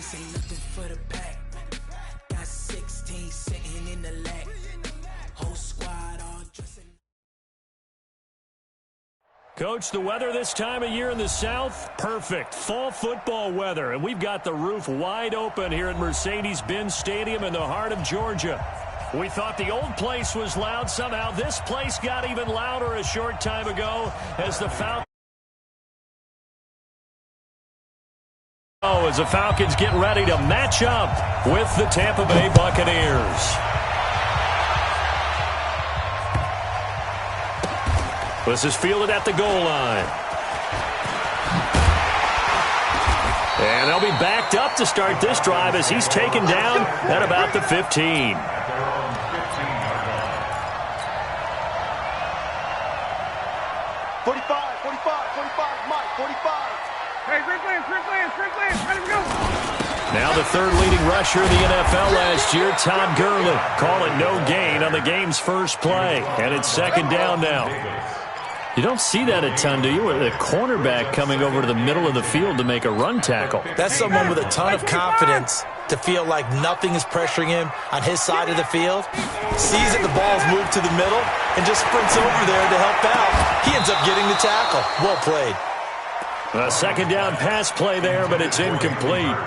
This ain't nothing for the pack. Got 16 sitting in the lag. Whole squad all dressing. Coach, the weather this time of year in the South, perfect. Fall football weather, and we've got the roof wide open here at Mercedes-Benz Stadium in the heart of Georgia. We thought the old place was loud. Somehow this place got even louder a short time ago as the Falcons get ready to match up with the Tampa Bay Buccaneers. This is fielded at the goal line. And they'll be backed up to start this drive as he's taken down at about the 15. 45, Mike, 45. Hey, Rick Lance, ready to go. Now the third leading rusher in the NFL last year, Todd Gurley. Call it no gain on the game's first play. And it's second down now. You don't see that a ton, do you? With a cornerback coming over to the middle of the field to make a run tackle. That's someone with a ton of confidence to feel like nothing is pressuring him on his side of the field. Sees that the ball's moved to the middle and just sprints over there to help out. He ends up getting the tackle. Well played. A second down pass play there, but it's incomplete.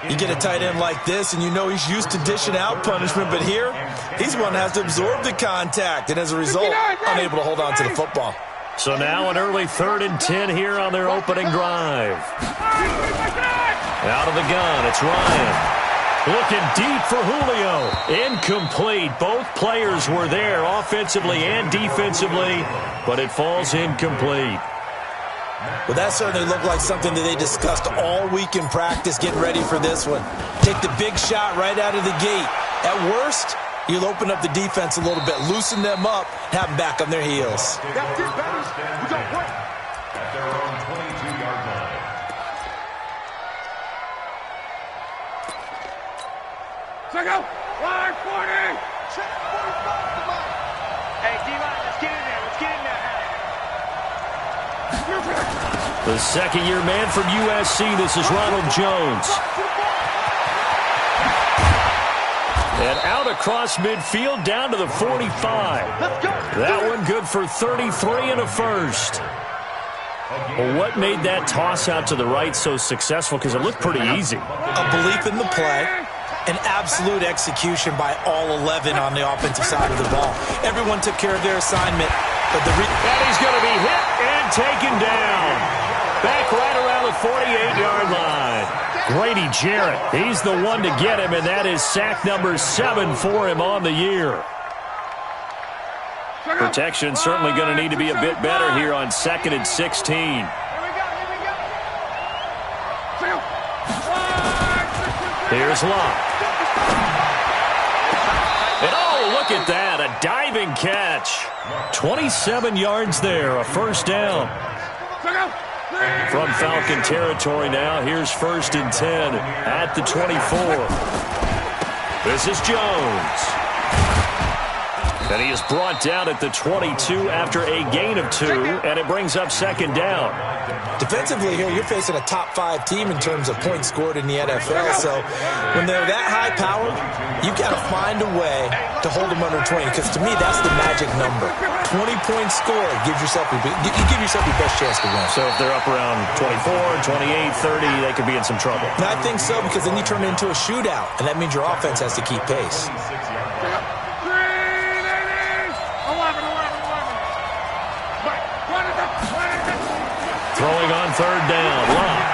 You get a tight end like this, and you know he's used to dishing out punishment, but here, he's the one that has to absorb the contact, and as a result, unable to hold on to the football. So now an early 3rd and 10 here on their opening drive. Out of the gun, it's Ryan. Looking deep for Julio. Incomplete. Both players were there offensively and defensively, but it falls incomplete. Well, that certainly looked like something that they discussed all week in practice, getting ready for this one. Take the big shot right out of the gate. At worst, you'll open up the defense a little bit, loosen them up, have them back on their heels. That's it, baby. We got break. At their own 22-yard line. Check out. Line 40. Check 45. Hey, D-line, let's get in there. Let's get in there. The second-year man from USC, this is Ronald Jones. And out across midfield, down to the 45. That one good for 33 and a first. Well, what made that toss out to the right so successful? Because it looked pretty easy. A belief in the play, an absolute execution by all 11 on the offensive side of the ball. Everyone took care of their assignment. But and he's going to be hit and taken down. Back right around the 48-yard line. Grady Jarrett, he's the one to get him, and that is sack number 7 for him on the year. Protection certainly going to need to be a bit better here on 2nd and 16. Here's Locke. And oh, look at that, a diving catch. 27 yards there, a first down. From Falcon territory now, here's 1st and 10 at the 24. This is Jones. And he is brought down at the 22 after a gain of 2, and it brings up 2nd down. Defensively here, you're facing a top-5 team in terms of points scored in the NFL, so when they're that high-powered, you've got to find a way to hold them under 20, because to me, that's the magic number. 20 points scored, you give yourself your best chance to win. So if they're up around 24, 28, 30, they could be in some trouble. And I think so, because then you turn it into a shootout, and that means your offense has to keep pace. Throwing on 3rd down. Locke.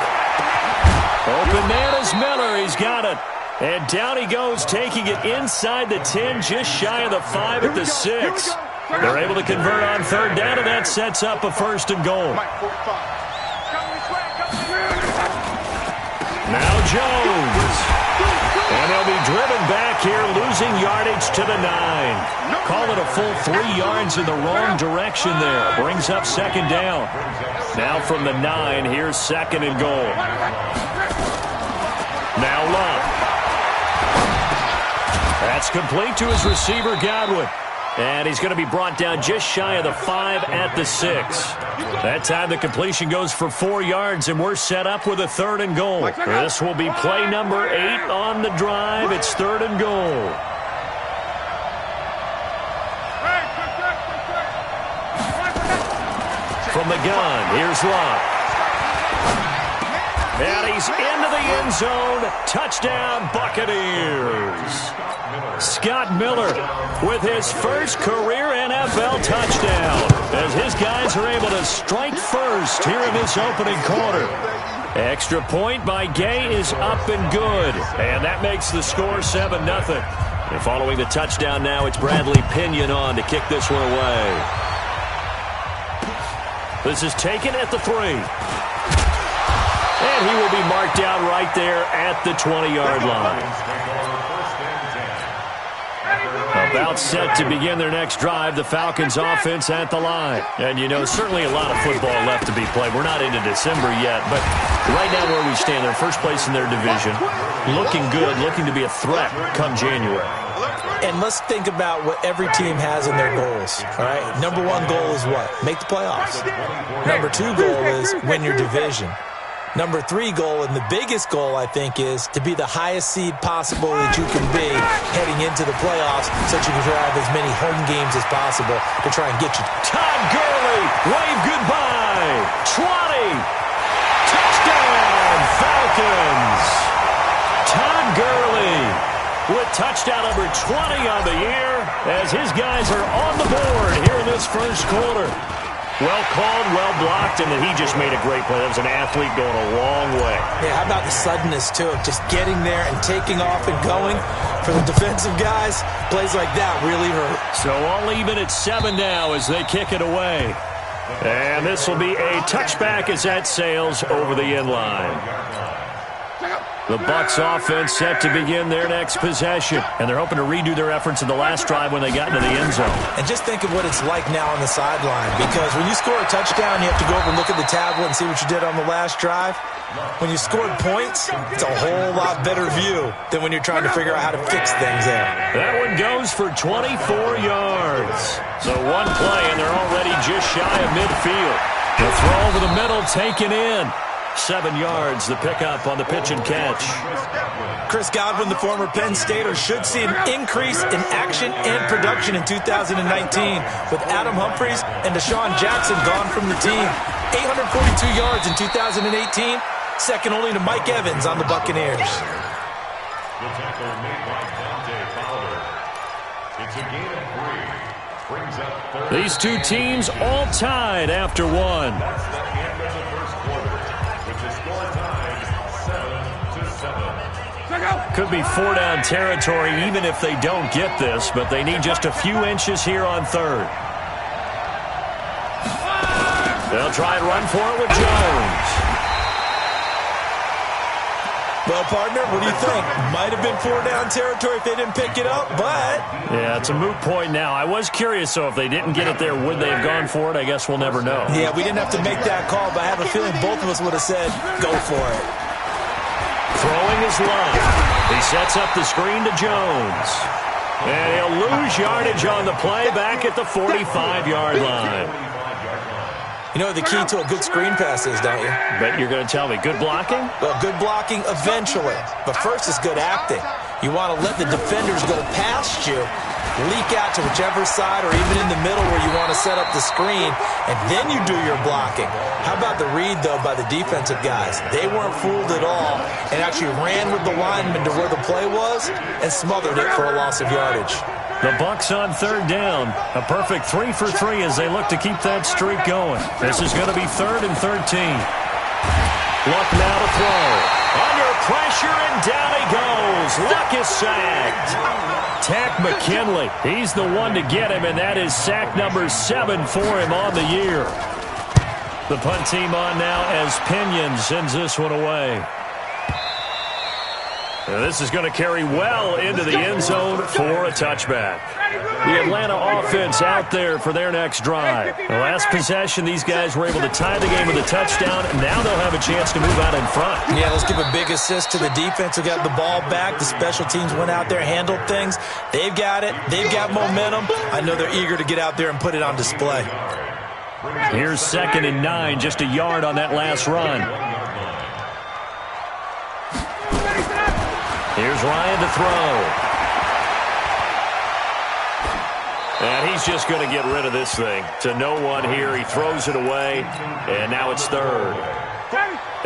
Open man is Miller. He's got it. And down he goes, taking it inside the 10, just shy of the 5 at the 6. They're able to convert on 3rd down, and that sets up a 1st and goal. Now Jones. And they'll be driven back here, losing yardage to the 9. Call it a full 3 yards in the wrong direction there. Brings up 2nd down. Now from the 9, here's 2nd and goal. Now Locke. That's complete to his receiver, Godwin. And he's going to be brought down just shy of the 5 at the 6. That time the completion goes for 4 yards, and we're set up with a 3rd and goal. This will be play number 8 on the drive. It's 3rd and goal. From the gun, here's Locke. And he's into the end zone. Touchdown, Buccaneers. Scott Miller with his first career NFL touchdown as his guys are able to strike first here in this opening quarter. Extra point by Gay is up and good, and that makes the score 7-0. And following the touchdown now, it's Bradley Pinion on to kick this one away. This is taken at the 3. And he will be marked down right there at the 20-yard line. About set to begin their next drive, the Falcons offense at the line. And, you know, certainly a lot of football left to be played. We're not into December yet, but right now where we stand, they're first place in their division. Looking good, looking to be a threat come January. And let's think about what every team has in their goals, all right? Number 1 goal is what? Make the playoffs. Number 2 goal is win your division. Number 3 goal, and the biggest goal, I think, is to be the highest seed possible that you can be heading into the playoffs so that you can have as many home games as possible to try and get you. Todd Gurley, wave goodbye. 20. Touchdown, Falcons. Todd Gurley with touchdown number 20 on the year as his guys are on the board here in this first quarter. Well called, well blocked, and then he just made a great play. That was an athlete going a long way. Yeah, how about the suddenness, too, of just getting there and taking off and going? For the defensive guys, plays like that really hurt. So all even at 7 now as they kick it away. And this will be a touchback as that sails over the end line. The Bucs offense set to begin their next possession. And they're hoping to redo their efforts in the last drive when they got into the end zone. And just think of what it's like now on the sideline. Because when you score a touchdown, you have to go over and look at the tablet and see what you did on the last drive. When you scored points, it's a whole lot better view than when you're trying to figure out how to fix things there. That one goes for 24 yards. So one play, and they're already just shy of midfield. The throw over the middle taken in. 7 yards, the pickup on the pitch and catch. Chris Godwin, the former Penn Stater, should see an increase in action and production in 2019 with Adam Humphries and Deshaun Jackson gone from the team. 842 yards in 2018, second only to Mike Evans on the Buccaneers. The tackle made by Dante Fowler. It's a gain of 3. Brings up third. These two teams all tied after one. That's the end of the first quarter, with the score tied 7-7. Could be 4-down territory even if they don't get this, but they need just a few inches here on third. They'll try and run for it with Jones. Well, partner, what do you think? Might have been 4-down territory if they didn't pick it up, but... Yeah, it's a moot point now. I was curious, so if they didn't get it there, would they have gone for it? I guess we'll never know. Yeah, we didn't have to make that call, but I have a feeling both of us would have said, go for it. Throwing his line. He sets up the screen to Jones. And he'll lose yardage on the play back at the 45-yard line. You know what the key to a good screen pass is, don't you? Bet you're going to tell me. Good blocking? Well, good blocking eventually. But first is good acting. You want to let the defenders go past you, leak out to whichever side or even in the middle where you want to set up the screen, and then you do your blocking. How about the read, though, by the defensive guys? They weren't fooled at all and actually ran with the lineman to where the play was and smothered it for a loss of yardage. The Bucs on third down. A perfect 3 for 3 as they look to keep that streak going. This is going to be 3rd and 13. Luck now to throw. Under pressure, and down he goes. Luck is sacked. Tack McKinley. He's the one to get him, and that is sack number 7 for him on the year. The punt team on now as Pinion sends this one away. And this is going to carry well into the end zone for a touchback. The Atlanta offense out there for their next drive. The last possession, these guys were able to tie the game with a touchdown. Now they'll have a chance to move out in front. Yeah, let's give a big assist to the defense who got the ball back. The special teams went out there, handled things. They've got it. They've got momentum. I know they're eager to get out there and put it on display. Here's 2nd and 9, just a yard on that last run. Here's Ryan to throw. And he's just going to get rid of this thing. To no one here. He throws it away, and now it's 3rd.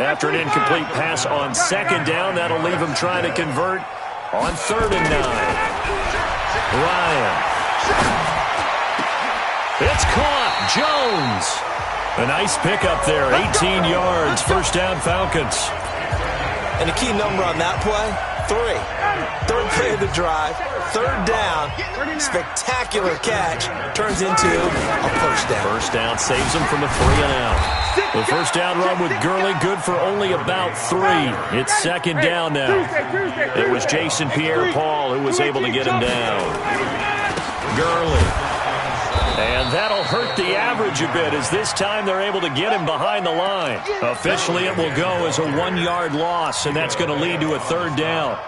After an incomplete pass on 2nd down, that'll leave him trying to convert on 3rd and 9. Ryan. It's caught. Jones. A nice pickup there. 18 yards. First down, Falcons. And the key number on that play, 3. 3rd play of the drive, 3rd down, spectacular catch, turns into a first down. First down saves him from a 3-and-out. The first down run with Gurley, good for only about 3. It's 2nd down now. It was Jason Pierre-Paul who was able to get him down. Gurley. And that'll hurt the average a bit as this time they're able to get him behind the line. Officially, it will go as a 1-yard loss, and that's going to lead to a 3rd down.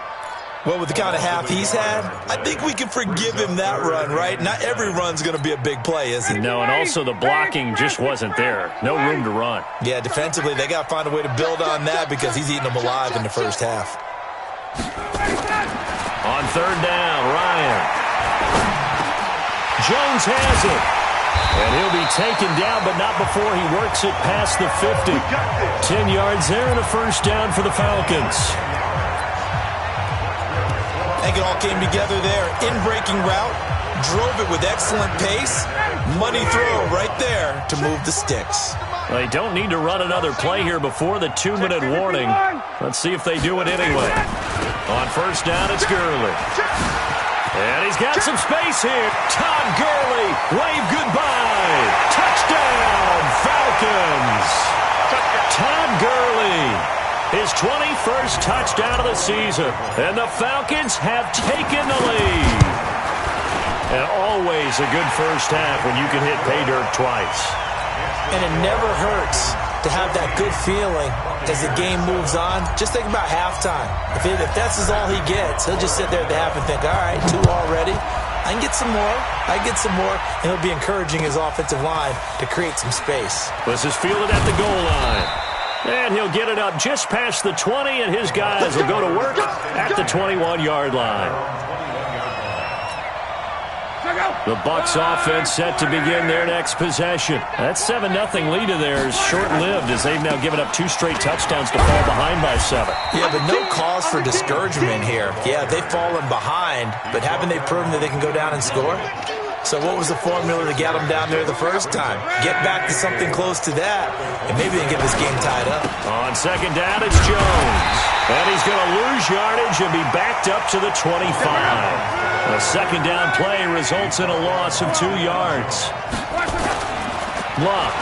Well, with the kind of half he's had, I think we can forgive him that run, right? Not every run's going to be a big play, is it? No, and also the blocking just wasn't there. No room to run. Yeah, defensively, they got to find a way to build on that because he's eating them alive in the first half. On 3rd down, Ryan. Jones has it. And he'll be taken down, but not before he works it past the 50. 10 yards there and a first down for the Falcons. I think it all came together there. In-breaking route, drove it with excellent pace. Money throw right there to move the sticks. They don't need to run another play here before the 2-minute warning. Let's see if they do it anyway. On first down, it's Gurley. And he's got some space here. Todd Gurley, wave goodbye. Touchdown, Falcons. Todd Gurley, his 21st touchdown of the season. And the Falcons have taken the lead. And always a good first half when you can hit pay dirt twice. And it never hurts to have that good feeling as the game moves on. Just think about halftime. If that's all he gets, he'll just sit there at the half and think, all right, 2 already. I can get some more. I can get some more. And he'll be encouraging his offensive line to create some space. This is fielded at the goal line. And he'll get it up just past the 20, and his guys will go to work at the 21-yard line. The Bucs offense set to begin their next possession. That 7-0 lead of theirs short-lived as they've now given up 2 straight touchdowns to fall behind by 7. Yeah, but no cause for discouragement here. Yeah, they've fallen behind, but haven't they proven that they can go down and score? So what was the formula to get them down there the first time? Get back to something close to that, and maybe they can get this game tied up. On 2nd down, it's Jones. And he's going to lose yardage and be backed up to the 25. A 2nd down play results in a loss of 2 yards. Luck.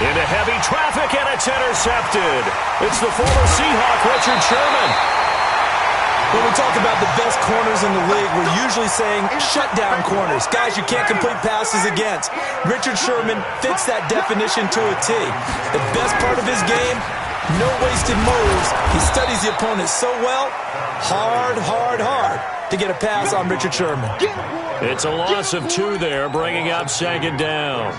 Into heavy traffic, and it's intercepted. It's the former Seahawk, Richard Sherman. When we talk about the best corners in the league, we're usually saying shutdown corners, guys you can't complete passes against. Richard Sherman fits that definition to a T. The best part of his game, no wasted moves. He studies the opponent so well, hard to get a pass on Richard Sherman. It's a loss of 2 there, bringing up 2nd down.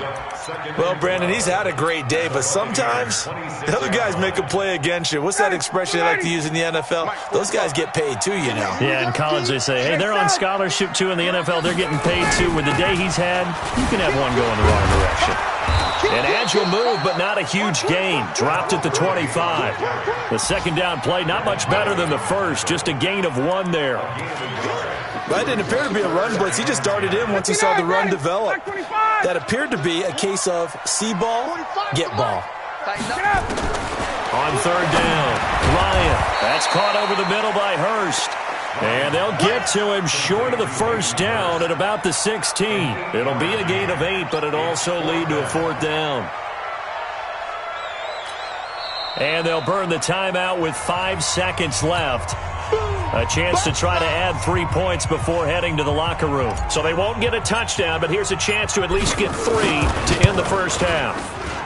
Well, Brandon, he's had a great day, but sometimes the other guys make a play against you. What's that expression they like to use in the NFL? Those guys get paid too, you know. Yeah, in college they say, hey, they're on scholarship too. In the NFL, they're getting paid too. With the day he's had, you can have one go in the wrong direction. An agile move, but not a huge gain. Dropped at the 25. The 2nd down play, not much better than the first. Just a gain of 1 there. That didn't appear to be a run blitz. He just darted in once he saw the run develop. That appeared to be a case of see ball, get ball. On 3rd down, Ryan. That's caught over the middle by Hurst. And they'll get to him short of the first down at about the 16. It'll be a gain of 8, but it'll also lead to a 4th down. And they'll burn the timeout with 5 seconds left. A chance to try to add 3 points before heading to the locker room. So they won't get a touchdown, but here's a chance to at least get 3 to end the first half.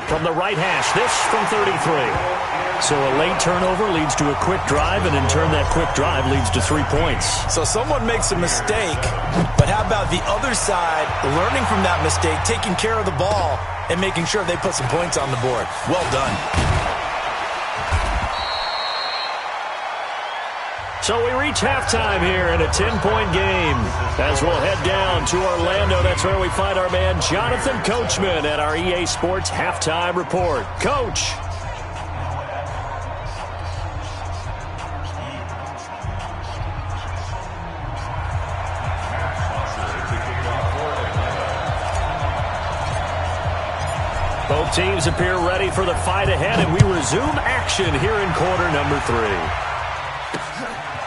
From the right hash, this from 33. So a late turnover leads to a quick drive, and in turn that quick drive leads to 3 points. So someone makes a mistake, but how about the other side learning from that mistake, taking care of the ball, and making sure they put some points on the board? Well done. So we reach halftime here in a 10-point game. As we'll head down to Orlando, that's where we find our man Jonathan Coachman at our EA Sports Halftime Report. Coach. Both teams appear ready for the fight ahead, and we resume action here in quarter number 3.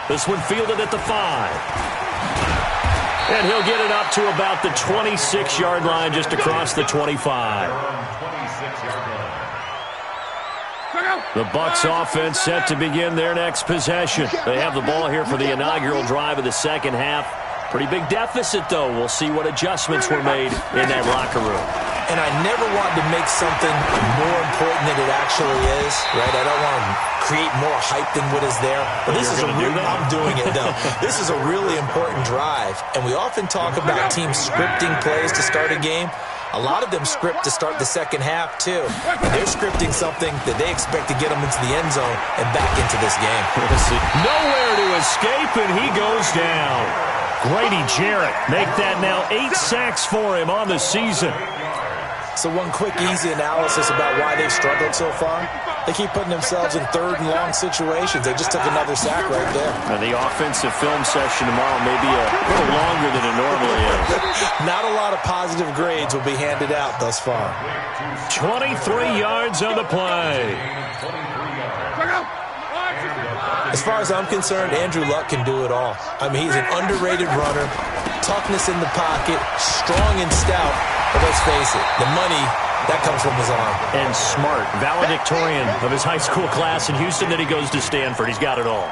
This one fielded at the 5. And he'll get it up to about the 26-yard line, just across the 25. The Bucs offense set to begin their next possession. They have the ball here for the inaugural drive of the second half. Pretty big deficit, though. We'll see what adjustments were made in that locker room. And I never wanted to make something more important than it actually is, right? I don't want to create more hype than what is there. But this is a real, I'm doing it, though. This is a really important drive. And we often talk about teams scripting plays to start a game. A lot of them script to start the second half, too. They're scripting something that they expect to get them into the end zone and back into this game. Nowhere to escape, and he goes down. Grady Jarrett make that now 8 sacks for him on the season. So one quick, easy analysis about why they've struggled so far. They keep putting themselves in third and long situations. They just took another sack right there. And the offensive film session tomorrow may be a little longer than it normally is. Not a lot of positive grades will be handed out thus far. 23 yards on the play. As far as I'm concerned, Andrew Luck can do it all. I mean, he's an underrated runner, toughness in the pocket, strong and stout. But let's face it, the money, that comes from his arm. And smart, valedictorian of his high school class in Houston, then he goes to Stanford. He's got it all.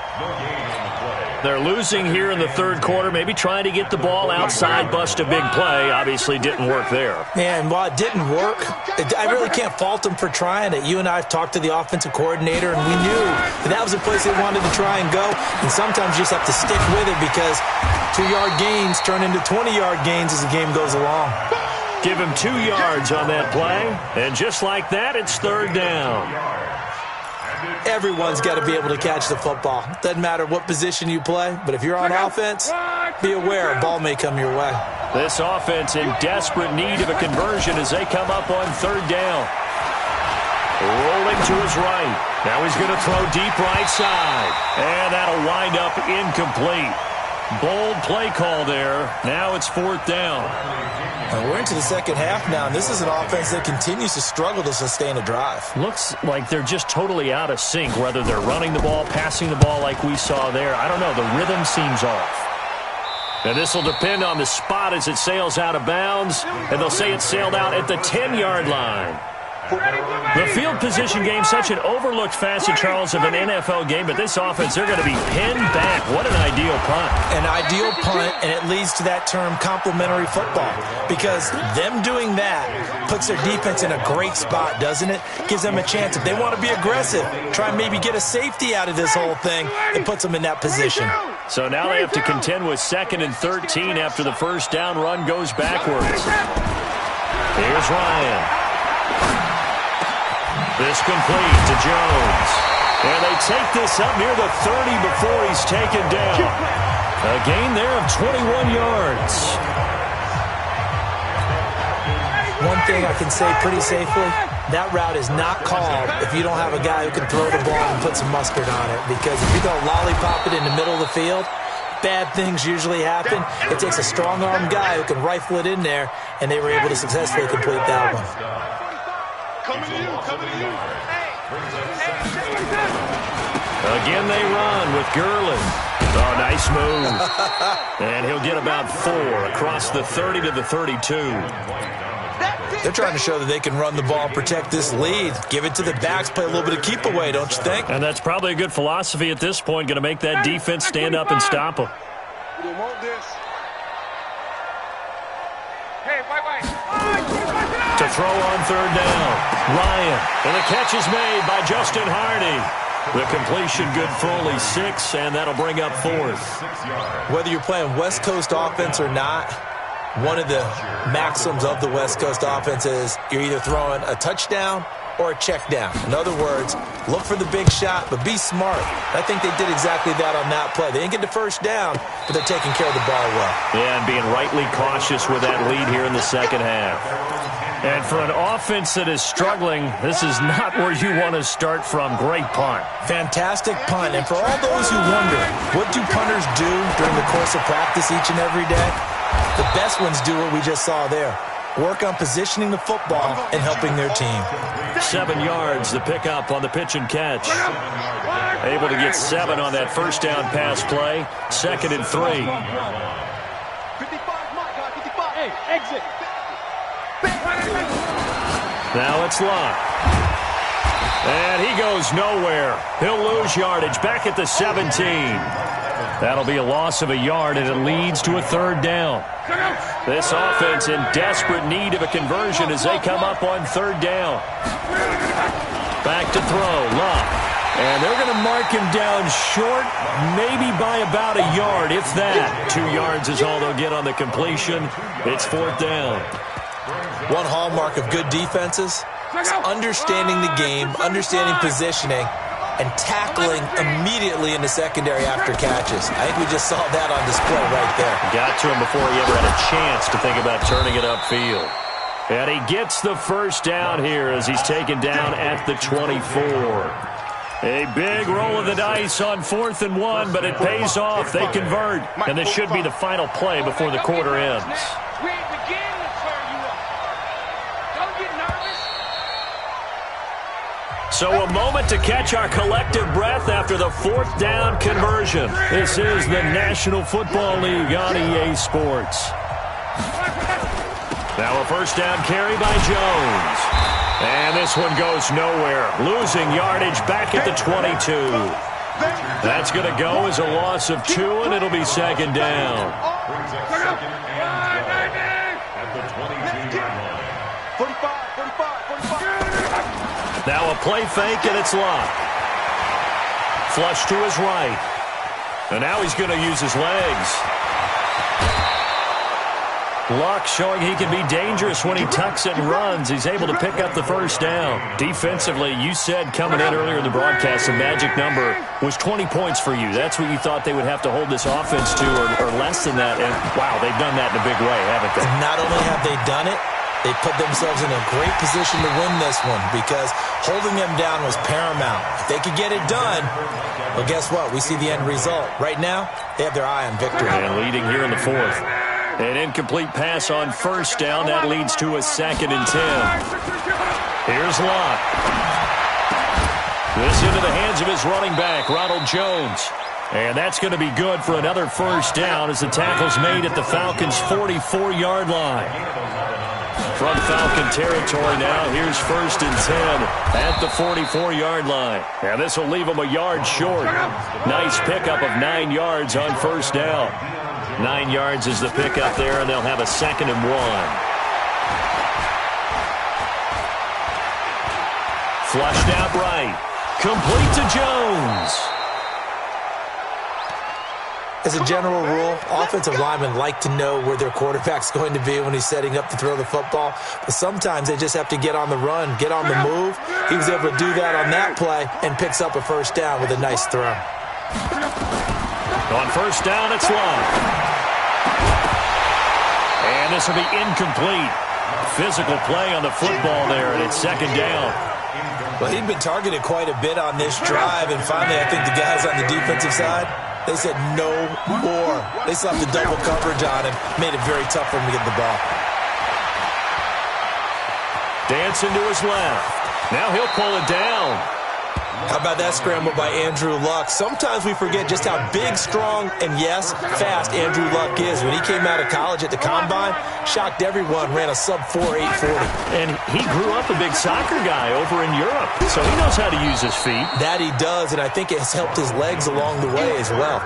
They're losing here in the third quarter, maybe trying to get the ball outside, bust a big play. Obviously didn't work there. Yeah, and while it didn't work, I really can't fault them for trying it. You and I have talked to the offensive coordinator, and we knew that was a place they wanted to try and go. And sometimes you just have to stick with it because 2-yard gains turn into 20-yard gains as the game goes along. Give him 2 yards on that play, and just like that, it's third down. Everyone's got to be able to catch the football. Doesn't matter what position you play, but if you're on offense, be aware a ball may come your way. This offense in desperate need of a conversion as they come up on third down. Rolling to his right. Now he's going to throw deep right side, and that'll wind up incomplete. Bold play call there. Now it's fourth down. And we're into the second half now, and this is an offense that continues to struggle to sustain a drive. Looks like they're just totally out of sync, whether they're running the ball, passing the ball like we saw there. I don't know. The rhythm seems off. And this will depend on the spot as it sails out of bounds, and they'll say it sailed out at the 10-yard line. The field position game, such an overlooked facet, Charles, of an NFL game, but this offense, they're going to be pinned back. What an ideal punt. An ideal punt, and it leads to that term complementary football, because them doing that puts their defense in a great spot, doesn't it? Gives them a chance. If they want to be aggressive, try and maybe get a safety out of this whole thing, it puts them in that position. So now they have to contend with 2nd and 13 after the first down run goes backwards. Here's Ryan. This complete to Jones. And they take this up near the 30 before he's taken down. A gain there of 21 yards. One thing I can say pretty safely, that route is not called if you don't have a guy who can throw the ball and put some mustard on it. Because if you don't lollipop it in the middle of the field, bad things usually happen. It takes a strong-armed guy who can rifle it in there, and they were able to successfully complete that one. Again they run with Gurley. Oh, nice move. And he'll get about 4 across the 30 to the 32. That's it. They're trying to show that they can run the ball and protect this lead. Give it to the backs, play a little bit of keep away, don't you think? And that's probably a good philosophy at this point, going to make that defense stand up and stop them. We want this. Hey, wait. To throw on third down, Ryan. And the catch is made by Justin Hardy. The completion good for only 6, and that'll bring up 4th. Whether you're playing West Coast offense or not, one of the maxims of the West Coast offense is you're either throwing a touchdown or a check down. In other words, look for the big shot, but be smart. I think they did exactly that on that play. They didn't get the first down, but they're taking care of the ball well. Yeah, and being rightly cautious with that lead here in the second half. And for an offense that is struggling, this is not where you want to start from. Great punt. Fantastic punt. And for all those who wonder, what do punters do during the course of practice each and every day? The best ones do what we just saw there. Work on positioning the football and helping their team. 7 yards, the pickup on the pitch and catch. Able to get 7 on that first down pass play. 2nd and 3. 55, my guy, 55. Hey, exit. Now it's Locke. And he goes nowhere. He'll lose yardage back at the 17. That'll be a loss of a yard, and it leads to a 3rd down. This offense in desperate need of a conversion as they come up on 3rd down. Back to throw, Locke. And they're going to mark him down short, maybe by about a yard, if that. 2 yards is all they'll get on the completion. It's 4th down. One hallmark of good defenses is understanding the game, understanding positioning, and tackling immediately in the secondary after catches. I think we just saw that on display right there. Got to him before he ever had a chance to think about turning it upfield. And he gets the first down here as he's taken down at the 24. A big roll of the dice on 4th and 1, but it pays off. They convert, and this should be the final play before the quarter ends. We ain't beginning to turn you up. Don't get nervous. So a moment to catch our collective breath after the 4th down conversion. This is the National Football League on EA Sports. Now a first down carry by Jones. And this one goes nowhere. Losing yardage back at the 22. That's going to go as a loss of 2, and it'll be 2nd down. Now a play fake, and it's Locke. Flush to his right. And now he's going to use his legs. Locke showing he can be dangerous when he tucks it and runs. He's able to pick up the first down. Defensively, you said coming in earlier in the broadcast, the magic number was 20 points for you. That's what you thought they would have to hold this offense to, or less than that. And, wow, they've done that in a big way, haven't they? Not only have they done it, they put themselves in a great position to win this one because holding them down was paramount. If they could get it done, well, guess what? We see the end result. Right now, they have their eye on victory. And leading here in the 4th. An incomplete pass on first down. That leads to a 2nd and 10. Here's Locke. This into the hands of his running back, Ronald Jones. And that's going to be good for another first down as the tackle's made at the Falcons' 44-yard line. From Falcon territory now, here's 1st and 10 at the 44-yard line. And this will leave them a yard short. Nice pickup of 9 yards on first down. 9 yards is the pickup there, and they'll have a 2nd and 1. Flushed out right. Complete to Jones. As a general rule, offensive linemen like to know where their quarterback's going to be when he's setting up to throw the football. But sometimes they just have to get on the run, get on the move. He was able to do that on that play and picks up a first down with a nice throw. On first down, it's Locke. And this will be incomplete. Physical play on the football there, and it's 2nd down. Well, he'd been targeted quite a bit on this drive, and finally I think the guys on the defensive side, they said no more. They slapped the double coverage on him, made it very tough for him to get the ball. Dancing to his left. Now he'll pull it down. How about that scramble by Andrew Luck? Sometimes we forget just how big, strong, and yes, fast Andrew Luck is. When he came out of college at the Combine, shocked everyone, ran a sub-4 840. And he grew up a big soccer guy over in Europe, so he knows how to use his feet. That he does, and I think it has helped his legs along the way as well.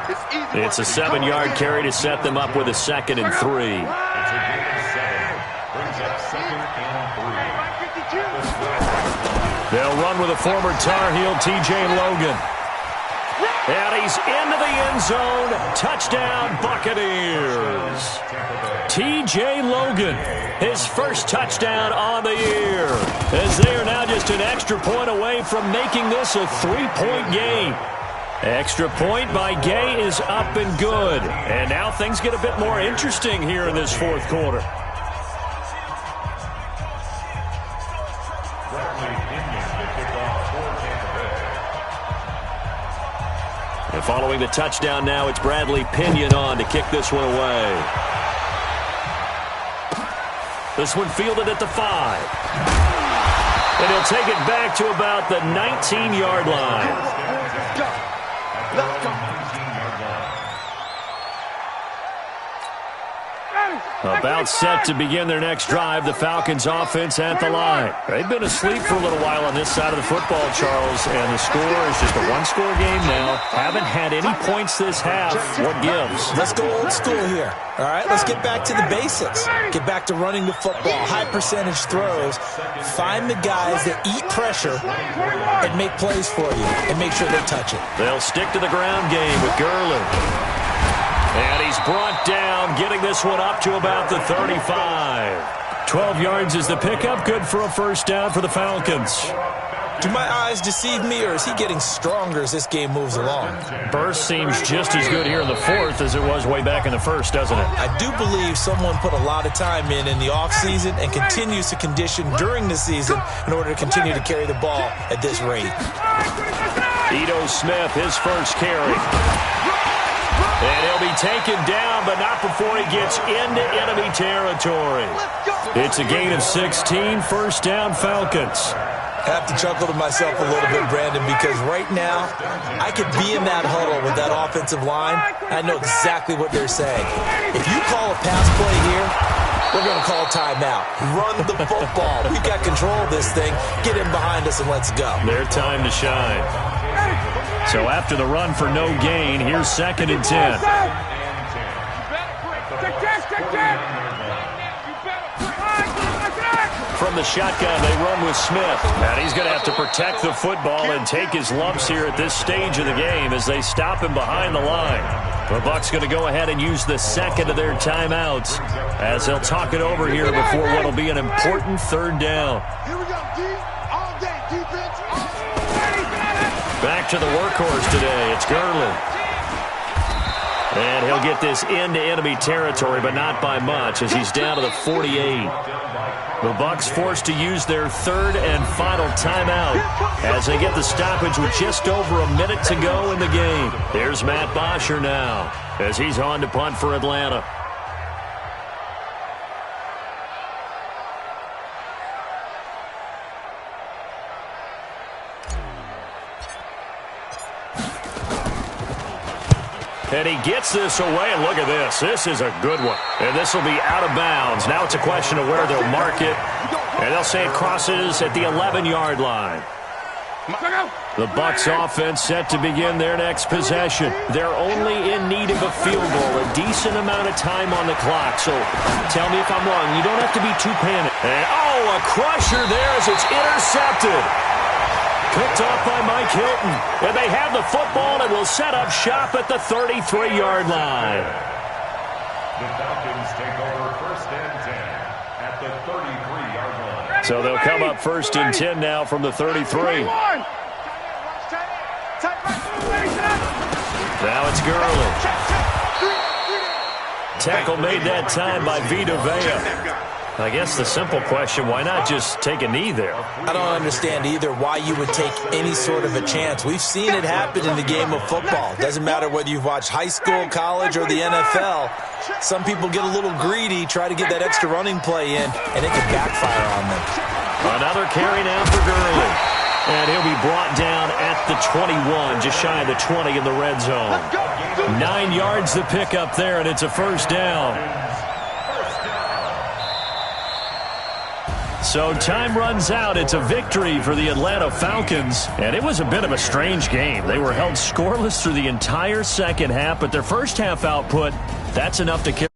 It's a 7-yard carry to set them up with a 2nd and 3. It's a gain of 7. Brings up 2nd and 3. They'll run with a former Tar Heel, T.J. Logan. And he's into the end zone. Touchdown, Buccaneers. T.J. Logan, his first touchdown on the year, as they are now just an extra point away from making this a 3-point game. Extra point by Gay is up and good. And now things get a bit more interesting here in this fourth quarter. And following the touchdown now, it's Bradley Pinion on to kick this one away. This one fielded at the 5. And he'll take it back to about the 19-yard line. Let's go. About set to begin their next drive, the Falcons offense at the line. They've been asleep for a little while on this side of the football, Charles, and the score is just a one-score game now. Haven't had any points this half. What gives? Let's go old school here. All right, let's get back to the basics. Get back to running the football, high percentage throws. Find the guys that eat pressure and make plays for you and make sure they touch it. They'll stick to the ground game with Gurley. And he's brought down, getting this one up to about the 35. 12 yards is the pickup. Good for a first down for the Falcons. Do my eyes deceive me, or is he getting stronger as this game moves along? Burst seems just as good here in the fourth as it was way back in the first, doesn't it? I do believe someone put a lot of time in the offseason and continues to condition during the season in order to continue to carry the ball at this rate. Ito Smith, his first carry. And he'll be taken down, but not before he gets into enemy territory. It's a gain of 16, first down Falcons. I have to chuckle to myself a little bit, Brandon, because right now I could be in that huddle with that offensive line. I know exactly what they're saying. If you call a pass play here, we're going to call timeout. Run the football. We've got control of this thing. Get in behind us and let's go. Their time to shine. So after the run for no gain, here's 2nd and 10. From the shotgun, they run with Smith. And he's going to have to protect the football and take his lumps here at this stage of the game as they stop him behind the line. The Bucs going to go ahead and use the second of their timeouts as they'll talk it over here before what will be an important third down. Here we go, D. All day, defense. Back to the workhorse today. It's Gurley. And he'll get this into enemy territory, but not by much as he's down to the 48. The Bucs forced to use their third and final timeout as they get the stoppage with just over a minute to go in the game. There's Matt Bosher now as he's on to punt for Atlanta. And he gets this away, and look at this. This is a good one. And this will be out of bounds. Now it's a question of where they'll mark it. And they'll say it crosses at the 11-yard line. The Bucs offense set to begin their next possession. They're only in need of a field goal, a decent amount of time on the clock. So tell me if I'm wrong. You don't have to be too panicked. And, a crusher there as it's intercepted. Picked off by Mike Hilton. And they have the football and will set up shop at the 33-yard line. The Falcons take over 1st and 10 at the 33-yard line. So they'll come up 1st and 10 now from the 33. Now it's Gurley. Tackle made that time by Vita Vea. I guess the simple question, why not just take a knee there? I don't understand either why you would take any sort of a chance. We've seen it happen in the game of football. Doesn't matter whether you've watched high school, college, or the NFL. Some people get a little greedy, try to get that extra running play in, and it can backfire on them. Another carry now for Gurley. And he'll be brought down at the 21, just shy of the 20 in the red zone. 9 yards to pick up there, and it's a first down. So time runs out. It's a victory for the Atlanta Falcons. And it was a bit of a strange game. They were held scoreless through the entire second half, but their first half output, that's enough to carry.